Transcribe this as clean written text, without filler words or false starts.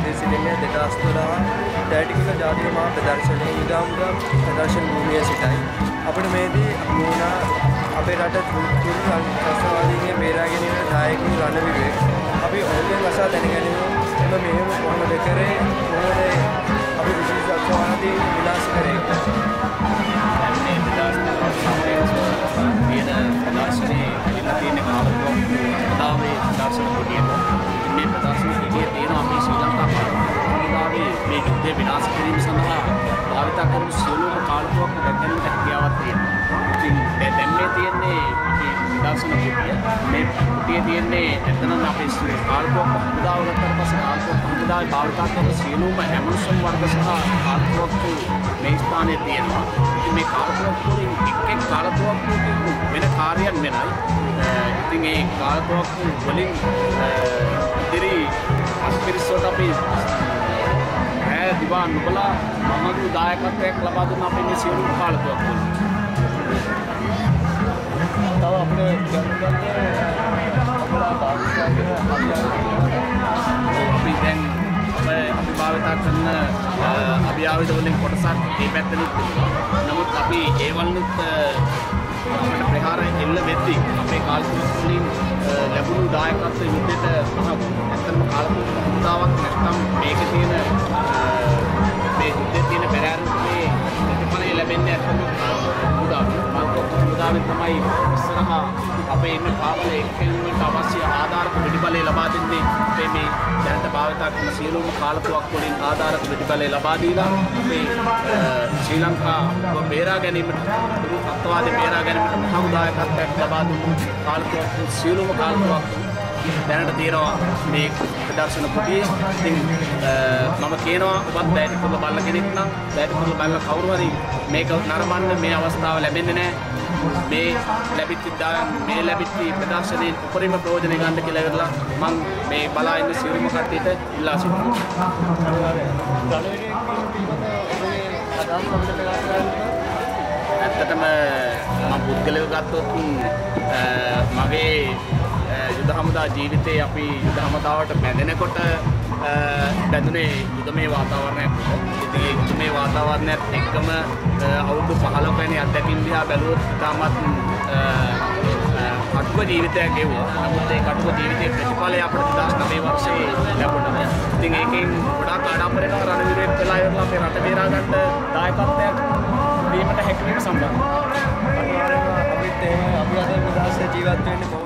යෙදී සිටින්නේ 2012 දැටිකුල ජාතික මහා ප්‍රදර්ශනයේ යුදහමුදා ප්‍රදර්ශන භූමියේ සිටයි. අපිට මේදී මුණා අපේ රට තුරු රසවාදීන්ගේ බේරා ගැනීමේ නායකවරු රණ විවේක. අපි ඔවුන්ගෙන් අසා දැනගැනීමු එම මෙහෙම කොහොමද කරේ, කොහොමද අපි විශේෂ රසවාදී විනාශ කරේ. මේ ප්‍රදර්ශනයේ තියෙන කාලකෝප තාමේ ප්‍රදර්ශන කොටියට මේ ප්‍රදර්ශන කොටියේ තියෙන අපේ ශ්‍රී ලංකා පාර්ලිමේන්තුවේ මේ යුද්ධය විනාශ කිරීම සඳහා භාවිත කරන සියලුම කාලකෝප දැක්වෙන්නට හැකියාවක් තියෙනවා. ඉතින් දැන් මේ තියෙන්නේ අපේ ප්‍රදර්ශන කොටිය. මේ කොටියේ තියෙන්නේ එතනම අපේ කාලකෝප හමුදාව ගත්තට පස්සේ කාලකෝප හමුදාවේ භාවිත කරන සියලුම ඇමරිකන් වර්ග සහ කාලකෝප මේ ස්ථානයේ තියෙනවා. ඉතින් මේ කාලකෝප වලින් එක් කාලකෝප වෙන කාර්යයන් වෙනයි. ඉතින් ඒ කාලකෝප වලින් ඉදිරි අස්පිරිසොට අපි දිවා නුබලා මමගේ දායකත්වයක් ලබා දුන්න අපේ මේ සියලුම කාලකෝප වලින්. තව අපේ ජනගණයේ අපලා පාවිච්චි අපි දැන් අපි භාවිත කරන අභියාවිද වලින් කොටසක් මේ පැත්තෙත් තියෙනවා. නමුත් අපි ඒ වලිනුත් අපිට ප්‍රහාර එල්ල වෙද්දී අපේ කාලකෝප වලින් ලැබුණු දායකත්වයේ යුද්ධයට ඇත්තම කාලකෝප හමුදාවක් නැත්නම් මේකේ තියෙන මේ යුද්ධයේ තියෙන පෙරහැරේ ප්‍රතිඵලය ලැබෙන්නේ ඇත්තම කාලකෝප හමුදාවෙන් තමයි ඉස්සරහා අපේ ඉන්න පාවල එක්කෙනෙකුට අවශ්‍ය ආධාරක පිටිබලය ලබා දෙන්නේ. අපේ මේ දැනට භාවිත කරන සියලුම කාලකෝප වලින් ආධාරක පිටිබලය ලබා දීලා අපේ ශ්‍රී ලංකාව බේරා ගැනීමට අත්වාදී බේරා ගැනීමට මහමුදායකත්වයක් ලබා දුන්නු කාලකෝප සියලුම කාලකෝප දැනට තියෙනවා මේ ප්‍රදර්ශන කොටියේ. ඉතින් මම කියනවා ඔබත් දැටිකුල බලන කෙනෙක් නම් දැටිකුල බලන කවුරු හරි මේක නරඹන්න මේ අවස්ථාව ලැබෙන්නේ නැහැ. මේ ලැබිච්ච ප්‍රදර්ශනයෙන් උපරිම ප්‍රයෝජන ගන්න කියලා ඉවරලා මම මේ බලා ඉන්න සියලුම කට්ටියට ඉල්ලා සිටිනවා. ඇත්තටම මම පුද්ගලව ගත්තොත් මගේ යුද හමුදා ජීවිතේ අපි යුද හමුදාවට බැඳෙනකොට බැඳුනේ යුදමේ වාතාවරණයක්. ඉතින් ඒ යුදමේ වාතාවරණයත් එක්කම අවුරුදු 15 වෙනි අත්දැකීම් දිහා බැලුවොත් ඉතාමත් කටුක ජීවිතයක් ගෙවුවා. නමුත් ඒ කටුක ජීවිතයේ ප්‍රතිඵලය අපිට 2009 වර්ෂයේ ලැබුණා. ඉතින් ඒකෙන් ගොඩාක් ආඩම්බරයක් රණවිරුවෙක් වෙලා ඉවරලා අපේ රට බේරා ගන්න දායකත්වයක් දීමට හැකියාව සම්බන්ධයි. අපිත් එහෙම අපි අද 2000 ජීවත් වෙන්නේ